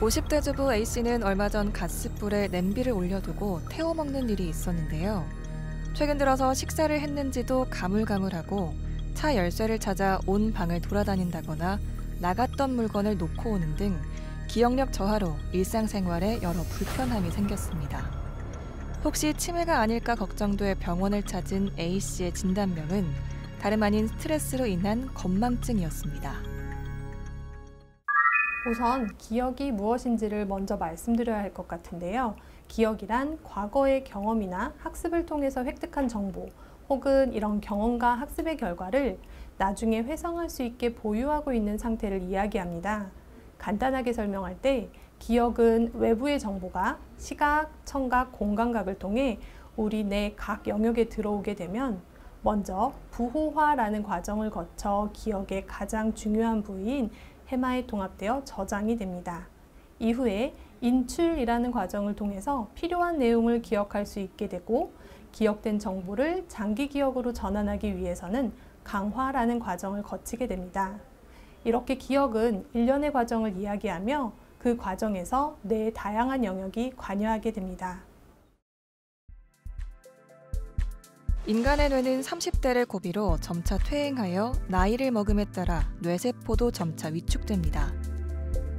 50대 주부 A씨는 얼마 전 가스불에 냄비를 올려두고 태워 먹는 일이 있었는데요. 최근 들어서 식사를 했는지도 가물가물하고 차 열쇠를 찾아 온 방을 돌아다닌다거나 나갔던 물건을 놓고 오는 등 기억력 저하로 일상생활에 여러 불편함이 생겼습니다. 혹시 치매가 아닐까 걱정돼 병원을 찾은 A씨의 진단명은 다름 아닌 스트레스로 인한 건망증이었습니다. 우선 기억이 무엇인지를 먼저 말씀드려야 할 것 같은데요. 기억이란 과거의 경험이나 학습을 통해서 획득한 정보 혹은 이런 경험과 학습의 결과를 나중에 회상할 수 있게 보유하고 있는 상태를 이야기합니다. 간단하게 설명할 때 기억은 외부의 정보가 시각, 청각, 공감각을 통해 우리 뇌 각 영역에 들어오게 되면 먼저 부호화라는 과정을 거쳐 기억의 가장 중요한 부위인 해마에 통합되어 저장이 됩니다. 이후에 인출이라는 과정을 통해서 필요한 내용을 기억할 수 있게 되고 기억된 정보를 장기 기억으로 전환하기 위해서는 강화라는 과정을 거치게 됩니다. 이렇게 기억은 일련의 과정을 이야기하며 그 과정에서 뇌의 다양한 영역이 관여하게 됩니다. 인간의 뇌는 30대를 고비로 점차 퇴행하여 나이를 먹음에 따라 뇌세포도 점차 위축됩니다.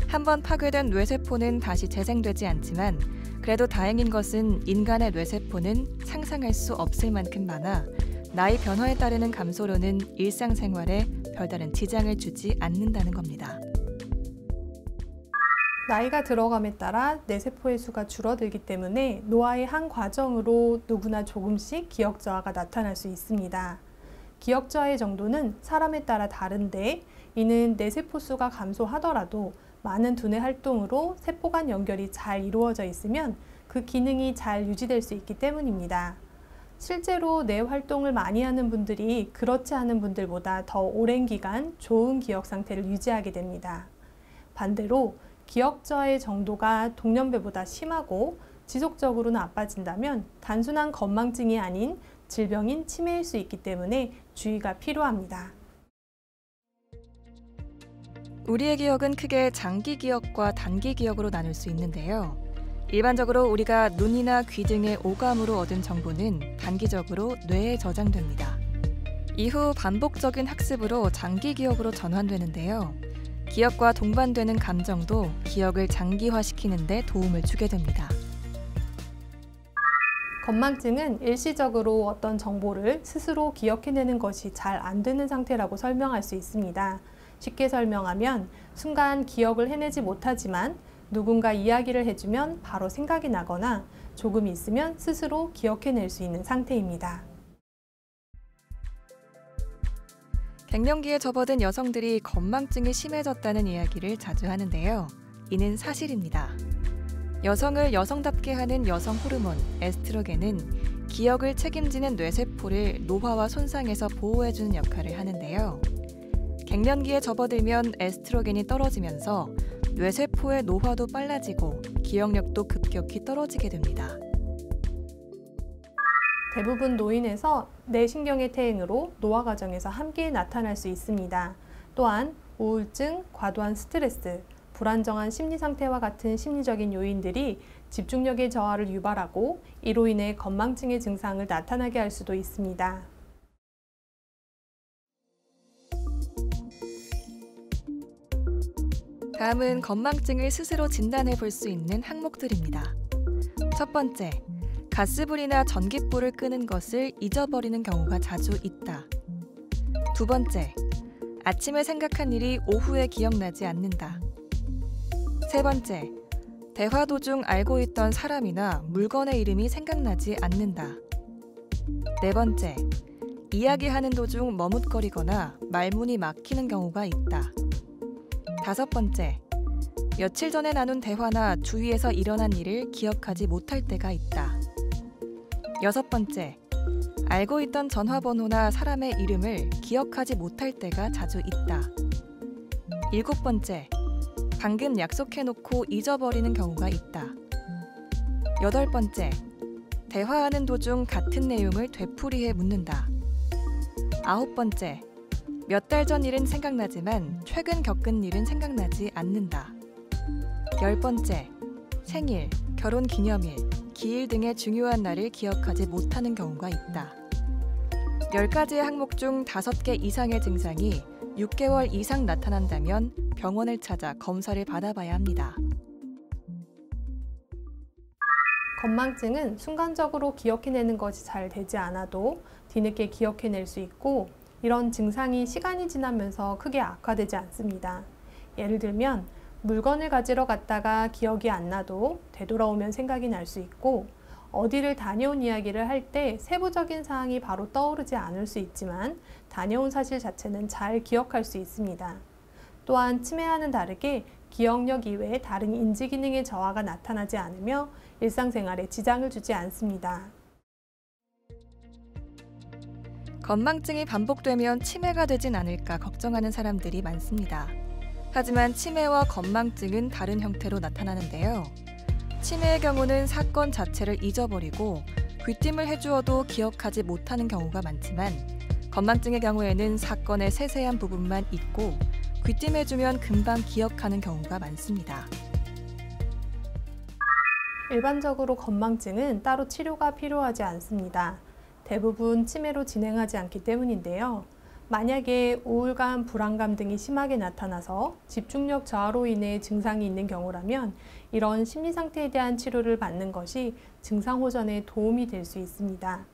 한번 파괴된 뇌세포는 다시 재생되지 않지만 그래도 다행인 것은 인간의 뇌세포는 상상할 수 없을 만큼 많아 나이 변화에 따르는 감소로는 일상생활에 별다른 지장을 주지 않는다는 겁니다. 나이가 들어감에 따라 뇌세포의 수가 줄어들기 때문에 노화의 한 과정으로 누구나 조금씩 기억 저하가 나타날 수 있습니다. 기억 저하의 정도는 사람에 따라 다른데 이는 뇌세포 수가 감소하더라도 많은 두뇌 활동으로 세포 간 연결이 잘 이루어져 있으면 그 기능이 잘 유지될 수 있기 때문입니다. 실제로 뇌 활동을 많이 하는 분들이 그렇지 않은 분들보다 더 오랜 기간 좋은 기억 상태를 유지하게 됩니다. 반대로 기억 저하의 정도가 동년배보다 심하고 지속적으로 나빠진다면 단순한 건망증이 아닌 질병인 치매일 수 있기 때문에 주의가 필요합니다. 우리의 기억은 크게 장기 기억과 단기 기억으로 나눌 수 있는데요. 일반적으로 우리가 눈이나 귀 등의 오감으로 얻은 정보는 단기적으로 뇌에 저장됩니다. 이후 반복적인 학습으로 장기 기억으로 전환되는데요. 기억과 동반되는 감정도 기억을 장기화시키는 데 도움을 주게 됩니다. 건망증은 일시적으로 어떤 정보를 스스로 기억해내는 것이 잘 안 되는 상태라고 설명할 수 있습니다. 쉽게 설명하면 순간 기억을 해내지 못하지만 누군가 이야기를 해주면 바로 생각이 나거나 조금 있으면 스스로 기억해낼 수 있는 상태입니다. 갱년기에 접어든 여성들이 건망증이 심해졌다는 이야기를 자주 하는데요. 이는 사실입니다. 여성을 여성답게 하는 여성 호르몬 에스트로겐은 기억을 책임지는 뇌세포를 노화와 손상에서 보호해주는 역할을 하는데요. 갱년기에 접어들면 에스트로겐이 떨어지면서 뇌세포의 노화도 빨라지고 기억력도 급격히 떨어지게 됩니다. 대부분 노인에서 뇌신경의 퇴행으로 노화 과정에서 함께 나타날 수 있습니다. 또한 우울증, 과도한 스트레스, 불안정한 심리 상태와 같은 심리적인 요인들이 집중력의 저하를 유발하고 이로 인해 건망증의 증상을 나타나게 할 수도 있습니다. 다음은 건망증을 스스로 진단해 볼 수 있는 항목들입니다. 첫 번째, 가스불이나 전깃불을 끄는 것을 잊어버리는 경우가 자주 있다. 두 번째, 아침에 생각한 일이 오후에 기억나지 않는다. 세 번째, 대화 도중 알고 있던 사람이나 물건의 이름이 생각나지 않는다. 네 번째, 이야기하는 도중 머뭇거리거나 말문이 막히는 경우가 있다. 다섯 번째, 며칠 전에 나눈 대화나 주위에서 일어난 일을 기억하지 못할 때가 있다. 여섯 번째, 알고 있던 전화번호나 사람의 이름을 기억하지 못할 때가 자주 있다. 일곱 번째, 방금 약속해놓고 잊어버리는 경우가 있다. 여덟 번째, 대화하는 도중 같은 내용을 되풀이해 묻는다. 아홉 번째, 몇 달 전 일은 생각나지만 최근 겪은 일은 생각나지 않는다. 10번째, 생일, 결혼 기념일, 기일 등의 중요한 날을 기억하지 못하는 경우가 있다. 10가지의 항목 중 5개 이상의 증상이 6개월 이상 나타난다면 병원을 찾아 검사를 받아봐야 합니다. 건망증은 순간적으로 기억해내는 것이 잘 되지 않아도 뒤늦게 기억해낼 수 있고, 이런 증상이 시간이 지나면서 크게 악화되지 않습니다. 예를 들면 물건을 가지러 갔다가 기억이 안 나도 되돌아오면 생각이 날 수 있고, 어디를 다녀온 이야기를 할 때 세부적인 사항이 바로 떠오르지 않을 수 있지만 다녀온 사실 자체는 잘 기억할 수 있습니다. 또한 치매와는 다르게 기억력 이외에 다른 인지 기능의 저하가 나타나지 않으며 일상생활에 지장을 주지 않습니다. 건망증이 반복되면 치매가 되진 않을까 걱정하는 사람들이 많습니다. 하지만 치매와 건망증은 다른 형태로 나타나는데요. 치매의 경우는 사건 자체를 잊어버리고 귀띔을 해주어도 기억하지 못하는 경우가 많지만, 건망증의 경우에는 사건의 세세한 부분만 잊고 귀띔해주면 금방 기억하는 경우가 많습니다. 일반적으로 건망증은 따로 치료가 필요하지 않습니다. 대부분 치매로 진행하지 않기 때문인데요. 만약에 우울감, 불안감 등이 심하게 나타나서 집중력 저하로 인해 증상이 있는 경우라면 이런 심리 상태에 대한 치료를 받는 것이 증상 호전에 도움이 될 수 있습니다.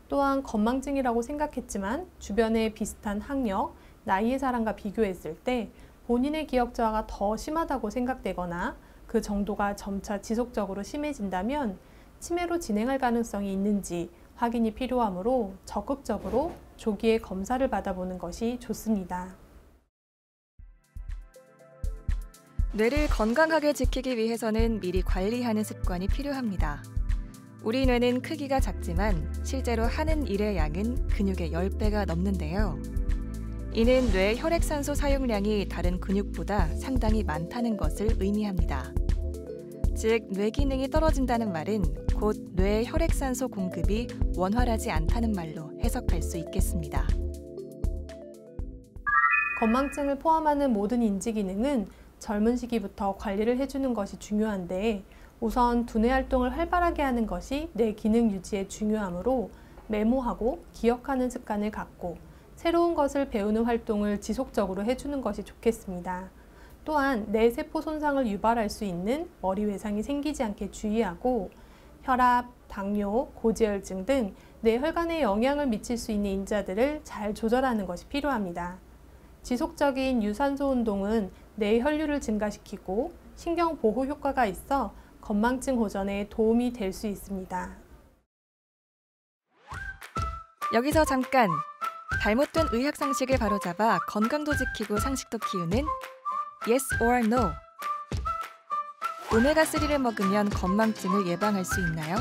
또한 건망증이라고 생각했지만 주변의 비슷한 학력, 나이의 사람과 비교했을 때 본인의 기억 저하가 더 심하다고 생각되거나 그 정도가 점차 지속적으로 심해진다면 치매로 진행할 가능성이 있는지 확인이 필요하므로 적극적으로 조기에 검사를 받아보는 것이 좋습니다. 뇌를 건강하게 지키기 위해서는 미리 관리하는 습관이 필요합니다. 우리 뇌는 크기가 작지만 실제로 하는 일의 양은 근육의 10배가 넘는데요. 이는 뇌 혈액산소 사용량이 다른 근육보다 상당히 많다는 것을 의미합니다. 즉, 뇌 기능이 떨어진다는 말은 곧 뇌의 혈액산소 공급이 원활하지 않다는 말로 해석할 수 있겠습니다. 건망증을 포함하는 모든 인지 기능은 젊은 시기부터 관리를 해주는 것이 중요한데, 우선 두뇌 활동을 활발하게 하는 것이 뇌 기능 유지에 중요하므로 메모하고 기억하는 습관을 갖고 새로운 것을 배우는 활동을 지속적으로 해주는 것이 좋겠습니다. 또한 뇌세포 손상을 유발할 수 있는 머리 외상이 생기지 않게 주의하고, 혈압, 당뇨, 고지혈증 등 뇌 혈관에 영향을 미칠 수 있는 인자들을 잘 조절하는 것이 필요합니다. 지속적인 유산소 운동은 뇌 혈류를 증가시키고 신경 보호 효과가 있어 건망증 호전에 도움이 될 수 있습니다. 여기서 잠깐! 잘못된 의학 상식을 바로잡아 건강도 지키고 상식도 키우는 Yes or No. 오메가3를 먹으면 건망증을 예방할 수 있나요?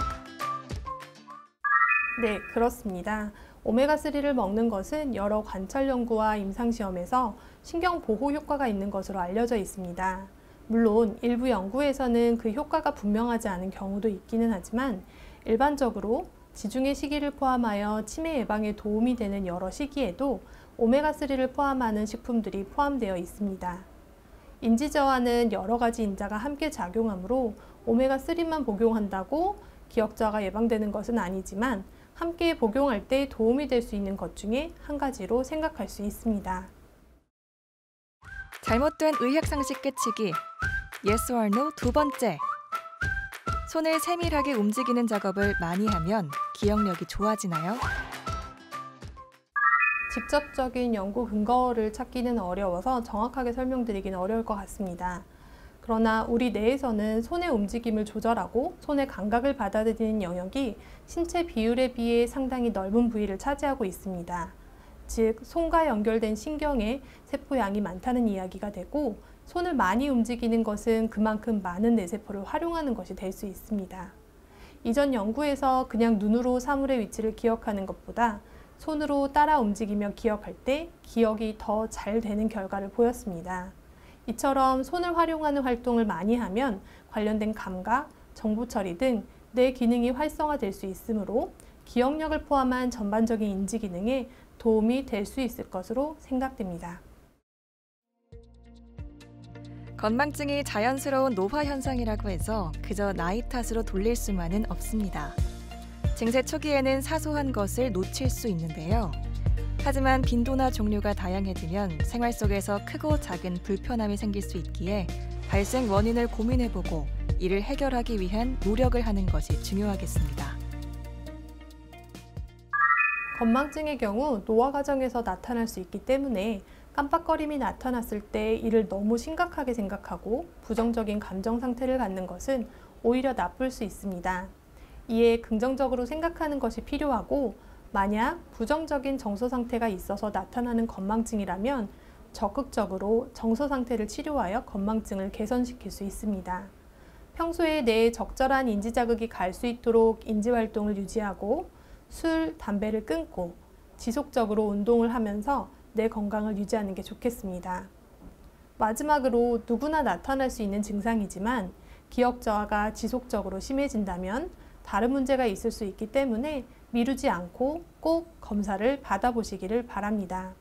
네, 그렇습니다. 오메가3를 먹는 것은 여러 관찰 연구와 임상시험에서 신경 보호 효과가 있는 것으로 알려져 있습니다. 물론 일부 연구에서는 그 효과가 분명하지 않은 경우도 있기는 하지만, 일반적으로 지중해 시기를 포함하여 치매 예방에 도움이 되는 여러 시기에도 오메가3를 포함하는 식품들이 포함되어 있습니다. 인지 저하는 여러 가지 인자가 함께 작용하므로 오메가3만 복용한다고 기억 저하가 예방되는 것은 아니지만, 함께 복용할 때 도움이 될 수 있는 것 중에 한 가지로 생각할 수 있습니다. 잘못된 의학 상식 깨치기 Yes or No 2번째. 손을 세밀하게 움직이는 작업을 많이 하면 기억력이 좋아지나요? 직접적인 연구 근거를 찾기는 어려워서 정확하게 설명드리기는 어려울 것 같습니다. 그러나 우리 뇌에서는 손의 움직임을 조절하고 손의 감각을 받아들이는 영역이 신체 비율에 비해 상당히 넓은 부위를 차지하고 있습니다. 즉, 손과 연결된 신경의 세포양이 많다는 이야기가 되고, 손을 많이 움직이는 것은 그만큼 많은 뇌세포를 활용하는 것이 될 수 있습니다. 이전 연구에서 그냥 눈으로 사물의 위치를 기억하는 것보다 손으로 따라 움직이며 기억할 때 기억이 더 잘 되는 결과를 보였습니다. 이처럼 손을 활용하는 활동을 많이 하면 관련된 감각, 정보 처리 등 뇌 기능이 활성화될 수 있으므로 기억력을 포함한 전반적인 인지 기능에 도움이 될 수 있을 것으로 생각됩니다. 건망증이 자연스러운 노화 현상이라고 해서 그저 나이 탓으로 돌릴 수만은 없습니다. 증세 초기에는 사소한 것을 놓칠 수 있는데요. 하지만 빈도나 종류가 다양해지면 생활 속에서 크고 작은 불편함이 생길 수 있기에 발생 원인을 고민해보고 이를 해결하기 위한 노력을 하는 것이 중요하겠습니다. 건망증의 경우 노화 과정에서 나타날 수 있기 때문에 깜빡거림이 나타났을 때 이를 너무 심각하게 생각하고 부정적인 감정 상태를 갖는 것은 오히려 나쁠 수 있습니다. 이에 긍정적으로 생각하는 것이 필요하고, 만약 부정적인 정서 상태가 있어서 나타나는 건망증이라면 적극적으로 정서 상태를 치료하여 건망증을 개선시킬 수 있습니다. 평소에 뇌에 적절한 인지 자극이 갈 수 있도록 인지 활동을 유지하고 술, 담배를 끊고 지속적으로 운동을 하면서 내 건강을 유지하는 게 좋겠습니다. 마지막으로 누구나 나타날 수 있는 증상이지만 기억 저하가 지속적으로 심해진다면 다른 문제가 있을 수 있기 때문에 미루지 않고 꼭 검사를 받아보시기를 바랍니다.